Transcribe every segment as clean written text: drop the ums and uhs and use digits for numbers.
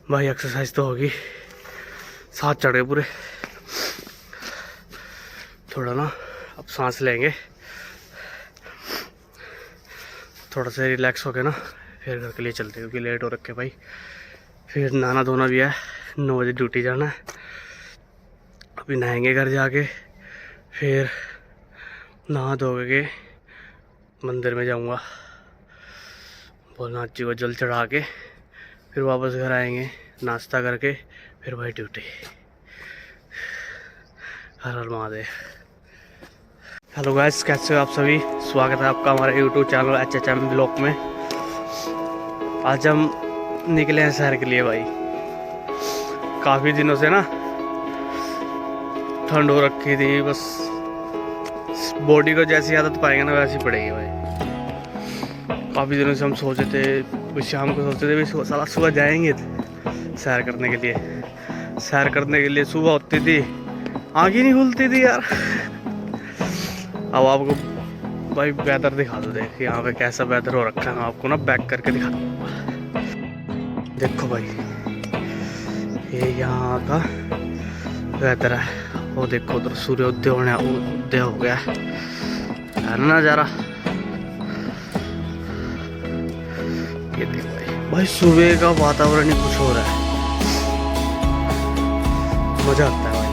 भाई एक्सरसाइज तो होगी, साथ चढ़ गए पूरे। थोड़ा ना अब सांस लेंगे, थोड़ा सा रिलैक्स हो गया ना, फिर घर के लिए चलते हैं क्योंकि लेट हो रखे भाई। फिर नहाना धोना भी है, 9 बजे ड्यूटी जाना है। अभी नहाएंगे घर जाके, फिर नहा धो के मंदिर में जाऊंगा, भोलेनाथ जी को जल चढ़ा के फिर वापस घर आएंगे, नाश्ता करके फिर भाई ड्यूटी। हर हर महादेव। हेलो गाइस, कैसे हो आप सभी? स्वागत है आपका हमारे यूट्यूब चैनल HHM ब्लॉग में। आज हम निकले हैं शहर के लिए भाई। काफ़ी दिनों से ना ठंड हो रखी थी, बस बॉडी को जैसी आदत पाएंगे ना वैसी पड़ेगी भाई। काफ़ी दिनों से हम सोचे थे, शाम को सोचते थे भी साला सुबह जाएंगे सैर करने के लिए। सैर करने के लिए सुबह होती थी, आँख ही नहीं खुलती थी यार। अब आपको भाई वेदर दिखा दो, देख यहाँ पे कैसा वेदर हो रखा है। मैं आपको ना बैक करके दिखा दूँ। देखो भाई, ये यहाँ का वेदर है। वो देखो उधर सूर्योदय उदय हो गया है ना नज़ारा। ये देखो भाई सुबह का वातावरण ही कुछ हो रहा है, मजा आता है भाई।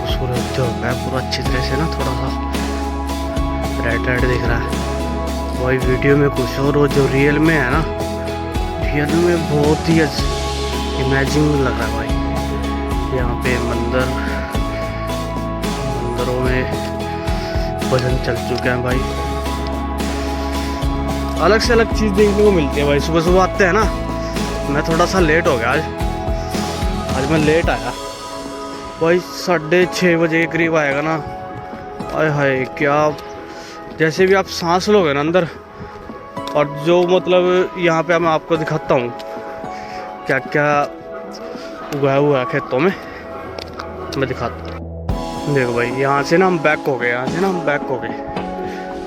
सूर्योदय हो गया पूरा अच्छी तरह से ना, थोड़ा सा रेड रेड दिख रहा है भाई। वीडियो में कुछ और, वो जो रियल में है ना, रियल में बहुत ही इमेजिंग लग रहा है भाई। यहाँ पे मंदिरों में भजन चल चुके हैं भाई। अलग से अलग चीज़ देखने को मिलती है भाई। सुबह सुबह आते हैं ना, मैं थोड़ा सा लेट हो गया आज मैं लेट आया भाई। 6:30 बजे के करीब आएगा ना। आय हाय, क्या जैसे भी आप सांस लोगे ना अंदर, और जो मतलब यहाँ पे मैं आपको दिखाता हूँ क्या क्या उगाया हुआ है खेतों में, मैं दिखाता हूँ। देखो भाई, यहाँ से ना हम बैक हो गए,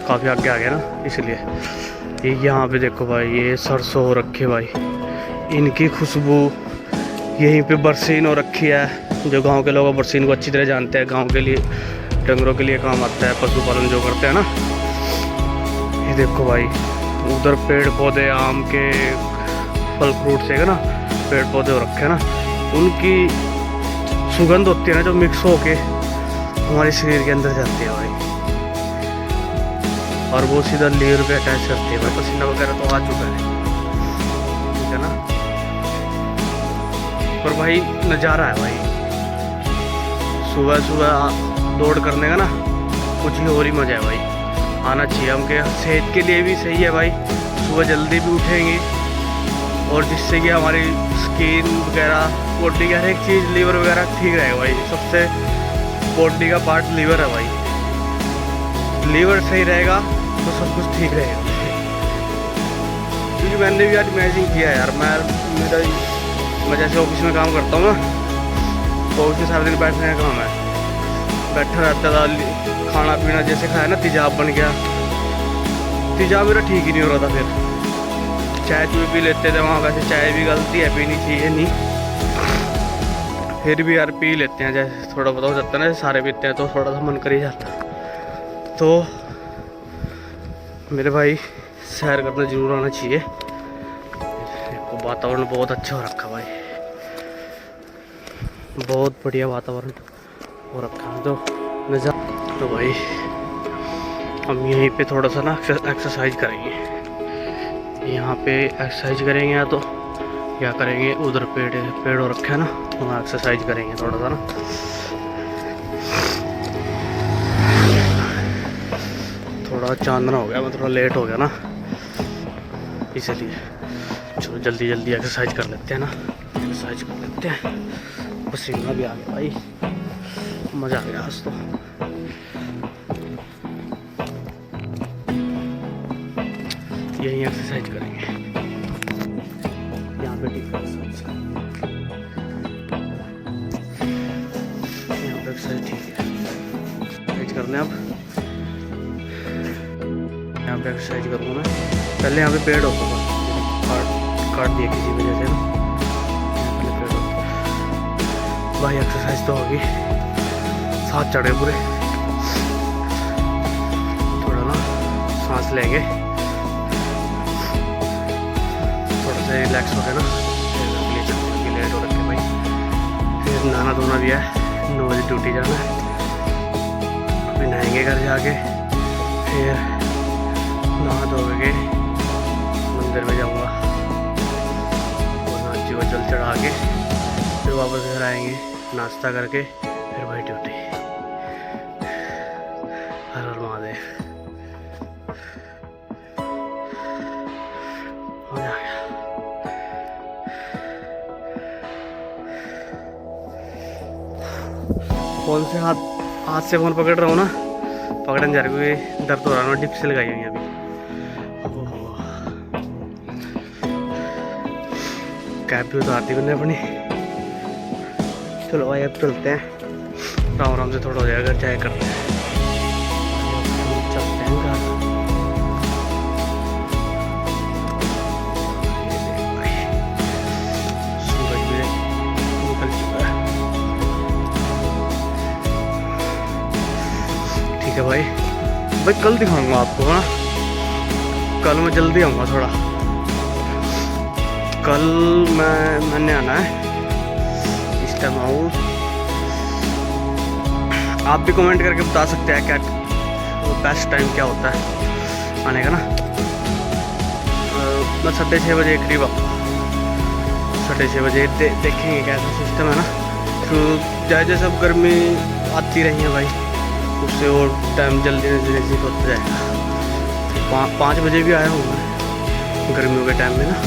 काफ़ी आगे आ गए ना, इसलिए ये यहाँ पे देखो भाई, ये सरसों हो रखी है भाई। इनकी खुशबू, यहीं पे बरसीन हो रखी है। जो गांव के लोग बरसीन को अच्छी तरह जानते हैं, गांव के लिए डंगरों के लिए काम आता है, पशुपालन जो करते हैं ना। ये देखो भाई, उधर पेड़ पौधे आम के फल फ्रूट से ना पेड़ पौधे हो रखे हैं ना, उनकी सुगंध होती है ना, जो मिक्स होके हमारे शरीर के अंदर जाती है भाई, और वो सीधा लीवर पे अटैच करती है भाई। पसीना वगैरह तो आ चुका है, ठीक है ना। पर भाई नज़ारा है भाई, सुबह सुबह दौड़ करने का ना कुछ ही और ही मज़ा है भाई। आना चाहिए, हमके सेहत के लिए भी सही है भाई। सुबह जल्दी भी उठेंगे, और जिससे कि हमारी स्किन वगैरह, बॉडी की हर एक चीज़, लीवर वगैरह ठीक रहेगा भाई। सबसे बॉडी का पार्ट लीवर है भाई। लीवर सही रहेगा तो सब कुछ ठीक रहेगा। क्योंकि मैंने भी आज इमेजिन किया यार, मैं जैसे ऑफिस में काम करता हूँ ना, तो ऑफिस में सारा दिन बैठने का काम है, बैठा रहता था। खाना पीना जैसे खाया ना, तेजाब बन गया। तेजाब मेरा ठीक ही नहीं हो रहा था। फिर चाय चूय पी लेते थे वहाँ, वैसे चाय भी गलती है, पीनी चाहिए नहीं, फिर भी यार पी लेते हैं। जैसे थोड़ा बहुत हो जाता है ना, सारे पीते हैं तो थोड़ा सा मन कर ही जाता है। तो मेरे भाई सैर करना जरूर आना चाहिए। वातावरण बहुत अच्छा हो रखा भाई, बहुत बढ़िया वातावरण हो रखा है। तो नज़ारा तो भाई हम यहीं पे थोड़ा सा ना एक्सरसाइज करेंगे। यहाँ पे एक्सरसाइज करेंगे, या तो क्या करेंगे, उधर पेड़ हो रखा है ना, वहाँ एक्सरसाइज करेंगे थोड़ा सा ना। थोड़ा चांदना हो गया, मैं थोड़ा लेट हो गया ना, इसलिए चलो जल्दी जल्दी एक्सरसाइज कर लेते हैं ना। एक्सरसाइज कर लेते हैं, पसीना भी आ गया भाई, मज़ा आ गया आज तो। यहीं एक्सरसाइज करेंगे, यहाँ पे ठीक है यहाँ पे एक्सरसाइज ठीक है। एक्सरसाइज करने अब यहाँ पे एक्सरसाइज करूँगा मैं। पहले यहाँ पे पेड़ होता था, काट दिया किसी वजह से ना। भाई एक्सरसाइज तो होगी, साथ चढ़े पूरे, थोड़ा ना सांस लेंगे, थोड़ा सा रिलैक्स हो गया ना, फिर लेट हो रखे भाई। फिर नहाना धोना भी है, 9 बजे ड्यूटी जाना है, अभी नहाएंगे घर जाके, फिर नहा धो के मंदिर में जाऊंगा और नाची को जल चढ़ा के फिर वापस घर आएंगे नाश्ता करके, फिर भाई ड्यूटी। हर हर महादेव। मजा आ गया। फोन से हाथ से फोन पकड़ रहा हूँ ना, पकड़ने जा रही हूँ, दर्द हो रहा है, डिप से लगाई हुई अभी। कैब भी उतार दी मैंने अपनी। चलो भाई अब चलते हैं, राम राम से थोड़ा हो जाएगा, चाय करते हैं, चलते हैं घर। सूरज भी निकल चुका है। ठीक है भाई, कल दिखाऊंगा आपको ना, कल मैं जल्दी आऊँगा थोड़ा। कल मैंने आना है, इस टाइम आऊँ। आप भी कमेंट करके बता सकते हैं क्या वो बेस्ट टाइम क्या होता है आने का ना। मैं 6:30 बजे करीब आऊँ, 6:30 बजे देखेंगे कैसा सिस्टम है ना। तो जैसे सब गर्मी आती रही है भाई, उससे वो टाइम जल्दी से होता जाएगा। 5 बजे भी आया हूँ मैं गर्मियों के टाइम में ना।